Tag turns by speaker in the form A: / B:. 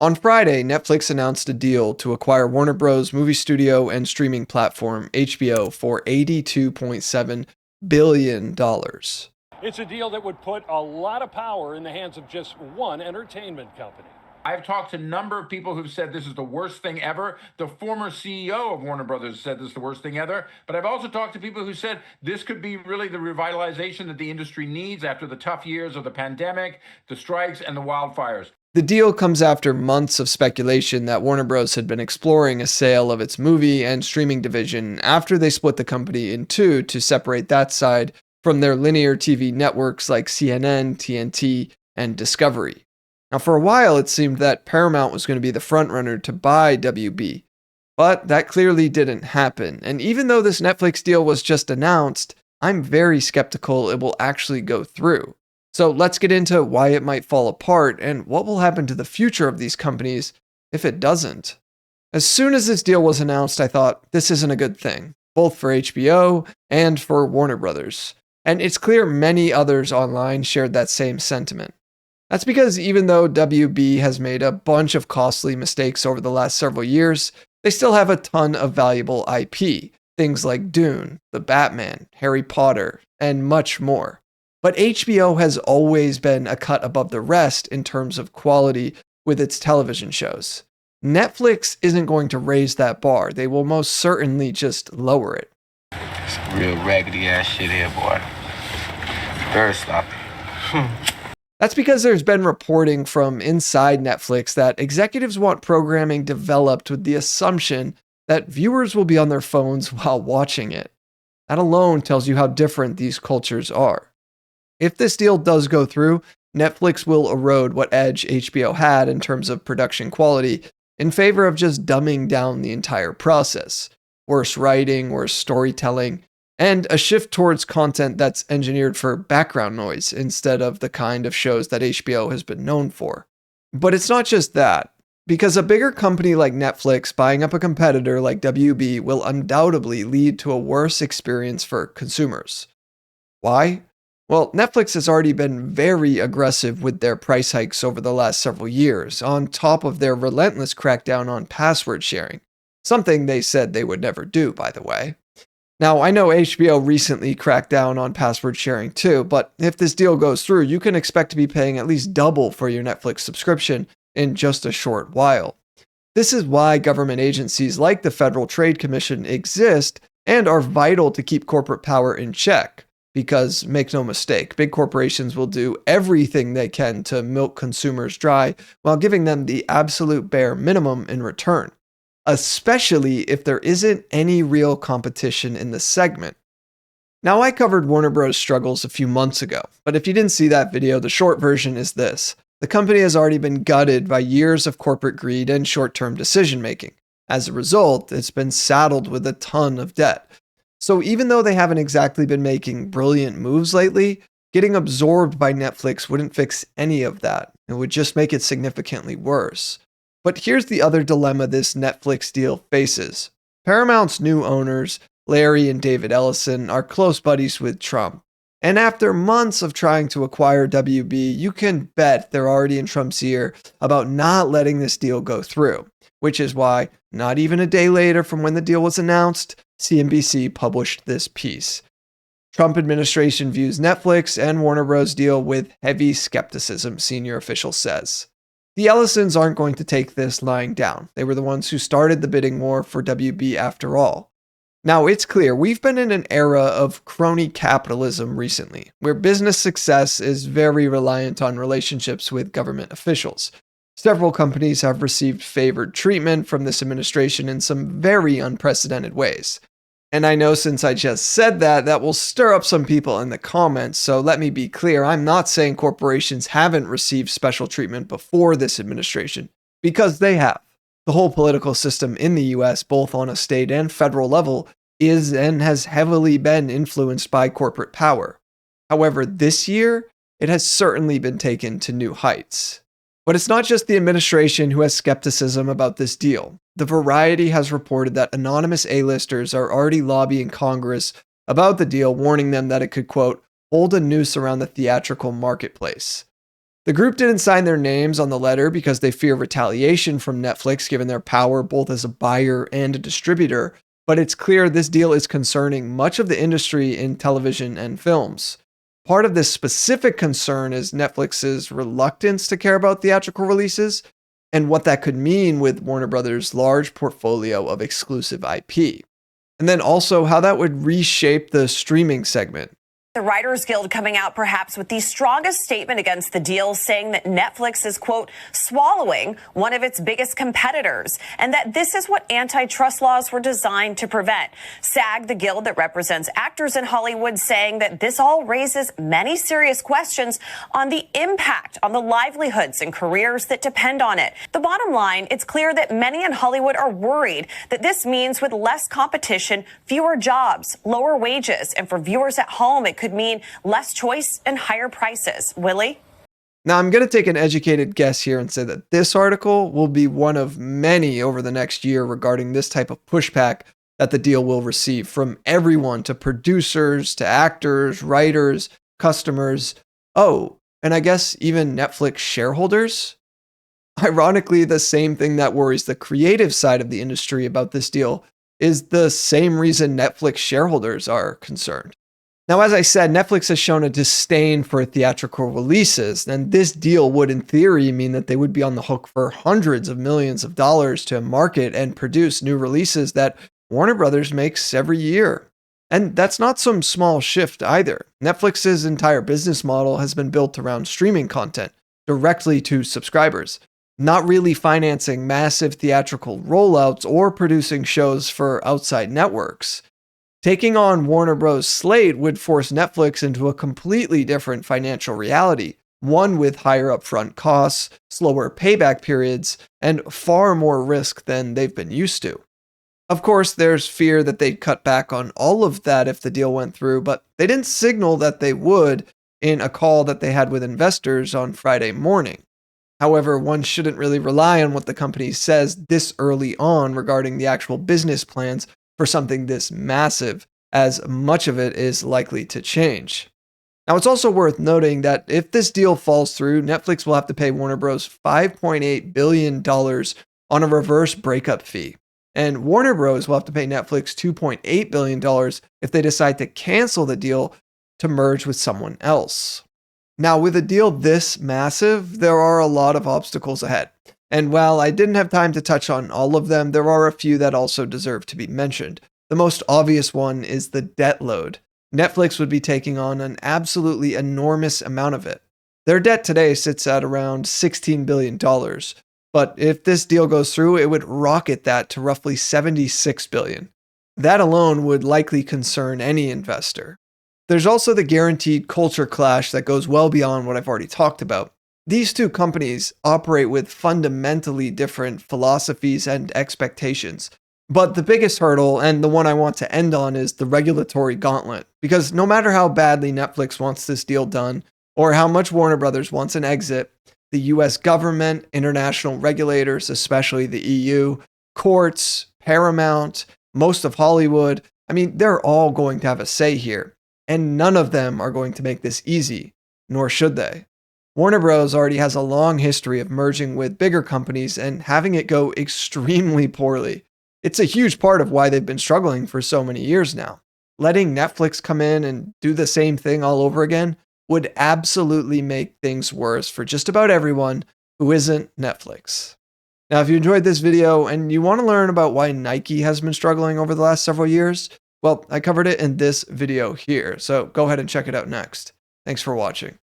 A: On Friday, Netflix announced a deal to acquire Warner Bros. Movie studio and streaming platform HBO for $82.7 billion dollars.
B: It's a deal that would put a lot of power in the hands of just one entertainment company.
C: I've talked to a number of people who've said this is the worst thing ever. The former CEO of Warner Brothers said this is the worst thing ever. But I've also talked to people who said this could be really the revitalization that the industry needs after the tough years of the pandemic, the strikes, and the wildfires.
A: The deal comes after months of speculation that Warner Bros. Had been exploring a sale of its movie and streaming division after they split the company in two to separate that side from their linear TV networks like CNN, TNT, and Discovery. Now, for a while, it seemed that Paramount was going to be the frontrunner to buy WB, but that clearly didn't happen. And even though this Netflix deal was just announced, I'm very skeptical it will actually go through. So let's get into why it might fall apart and what will happen to the future of these companies if it doesn't. As soon as this deal was announced, I thought this isn't a good thing, both for HBO and for Warner Brothers. And it's clear many others online shared that same sentiment. That's because even though WB has made a bunch of costly mistakes over the last several years, they still have a ton of valuable IP, things like Dune, The Batman, Harry Potter, and much more. But HBO has always been a cut above the rest in terms of quality with its television shows. Netflix isn't going to raise that bar. They will most certainly just lower it.
D: Some real raggedy ass shit here, boy. Very sloppy.
A: That's because there's been reporting from inside Netflix that executives want programming developed with the assumption that viewers will be on their phones while watching it. That alone tells you how different these cultures are. If this deal does go through, Netflix will erode what edge HBO had in terms of production quality in favor of just dumbing down the entire process. Worse writing, worse storytelling, and a shift towards content that's engineered for background noise instead of the kind of shows that HBO has been known for. But it's not just that, because a bigger company like Netflix buying up a competitor like WB will undoubtedly lead to a worse experience for consumers. Why? Well, Netflix has already been very aggressive with their price hikes over the last several years, on top of their relentless crackdown on password sharing, something they said they would never do, by the way. Now, I know HBO recently cracked down on password sharing too, but if this deal goes through, you can expect to be paying at least double for your Netflix subscription in just a short while. This is why government agencies like the Federal Trade Commission exist and are vital to keep corporate power in check. Because, make no mistake, big corporations will do everything they can to milk consumers dry while giving them the absolute bare minimum in return, especially if there isn't any real competition in the segment. Now, I covered Warner Bros. Struggles a few months ago, but if you didn't see that video, the short version is this. The company has already been gutted by years of corporate greed and short-term decision-making. As a result, it's been saddled with a ton of debt. So even though they haven't exactly been making brilliant moves lately, getting absorbed by Netflix wouldn't fix any of that. It would just make it significantly worse. But here's the other dilemma this Netflix deal faces. Paramount's new owners, Larry and David Ellison, are close buddies with Trump. And after months of trying to acquire WB, you can bet they're already in Trump's ear about not letting this deal go through. Which is why, not even a day later from when the deal was announced, CNBC published this piece. Trump administration views Netflix and Warner Bros. Deal with heavy skepticism, senior official says. The Ellisons aren't going to take this lying down. They were the ones who started the bidding war for WB after all. Now, it's clear we've been in an era of crony capitalism recently, where business success is very reliant on relationships with government officials. Several companies have received favored treatment from this administration in some very unprecedented ways. And I know since I just said that, that will stir up some people in the comments, so let me be clear, I'm not saying corporations haven't received special treatment before this administration, because they have. The whole political system in the US, both on a state and federal level, is and has heavily been influenced by corporate power. However, this year, it has certainly been taken to new heights. But it's not just the administration who has skepticism about this deal. The Variety has reported that anonymous A-listers are already lobbying Congress about the deal, warning them that it could, quote, hold a noose around the theatrical marketplace. The group didn't sign their names on the letter because they fear retaliation from Netflix given their power both as a buyer and a distributor, but it's clear this deal is concerning much of the industry in television and films. Part of this specific concern is Netflix's reluctance to care about theatrical releases and what that could mean with Warner Brothers' large portfolio of exclusive IP. And then also how that would reshape the streaming segment.
E: The Writers Guild coming out perhaps with the strongest statement against the deal, saying that Netflix is, quote, swallowing one of its biggest competitors, and that this is what antitrust laws were designed to prevent. SAG, the guild that represents actors in Hollywood, saying that this all raises many serious questions on the impact on the livelihoods and careers that depend on it. The bottom line, it's clear that many in Hollywood are worried that this means with less competition, fewer jobs, lower wages, and for viewers at home, it could mean less choice and higher prices. Willie?
A: Now, I'm going to take an educated guess here and say that this article will be one of many over the next year regarding this type of pushback that the deal will receive from everyone, to producers, to actors, writers, customers. Oh, and I guess even Netflix shareholders. Ironically, the same thing that worries the creative side of the industry about this deal is the same reason Netflix shareholders are concerned. Now, as I said, Netflix has shown a disdain for theatrical releases, and this deal would, in theory, mean that they would be on the hook for hundreds of millions of dollars to market and produce new releases that Warner Brothers makes every year. And that's not some small shift either. Netflix's entire business model has been built around streaming content directly to subscribers, not really financing massive theatrical rollouts or producing shows for outside networks. Taking on Warner Bros. Slate would force Netflix into a completely different financial reality, one with higher upfront costs, slower payback periods, and far more risk than they've been used to. Of course, there's fear that they'd cut back on all of that if the deal went through, but they didn't signal that they would in a call that they had with investors on Friday morning. However, one shouldn't really rely on what the company says this early on regarding the actual business plans for something this massive, as much of it is likely to change. Now, it's also worth noting that if this deal falls through, Netflix will have to pay Warner Bros. $5.8 billion on a reverse breakup fee. And Warner Bros. Will have to pay Netflix $2.8 billion if they decide to cancel the deal to merge with someone else. Now, with a deal this massive, there are a lot of obstacles ahead. And while I didn't have time to touch on all of them, there are a few that also deserve to be mentioned. The most obvious one is the debt load. Netflix would be taking on an absolutely enormous amount of it. Their debt today sits at around $16 billion. But if this deal goes through, it would rocket that to roughly $76 billion. That alone would likely concern any investor. There's also the guaranteed culture clash that goes well beyond what I've already talked about. These two companies operate with fundamentally different philosophies and expectations. But the biggest hurdle, and the one I want to end on, is the regulatory gauntlet. Because no matter how badly Netflix wants this deal done, or how much Warner Brothers wants an exit, the US government, international regulators, especially the EU, courts, Paramount, most of Hollywood, they're all going to have a say here. And none of them are going to make this easy, nor should they. Warner Bros. Already has a long history of merging with bigger companies and having it go extremely poorly. It's a huge part of why they've been struggling for so many years now. Letting Netflix come in and do the same thing all over again would absolutely make things worse for just about everyone who isn't Netflix. Now, if you enjoyed this video and you want to learn about why Nike has been struggling over the last several years, well, I covered it in this video here, so go ahead and check it out next. Thanks for watching.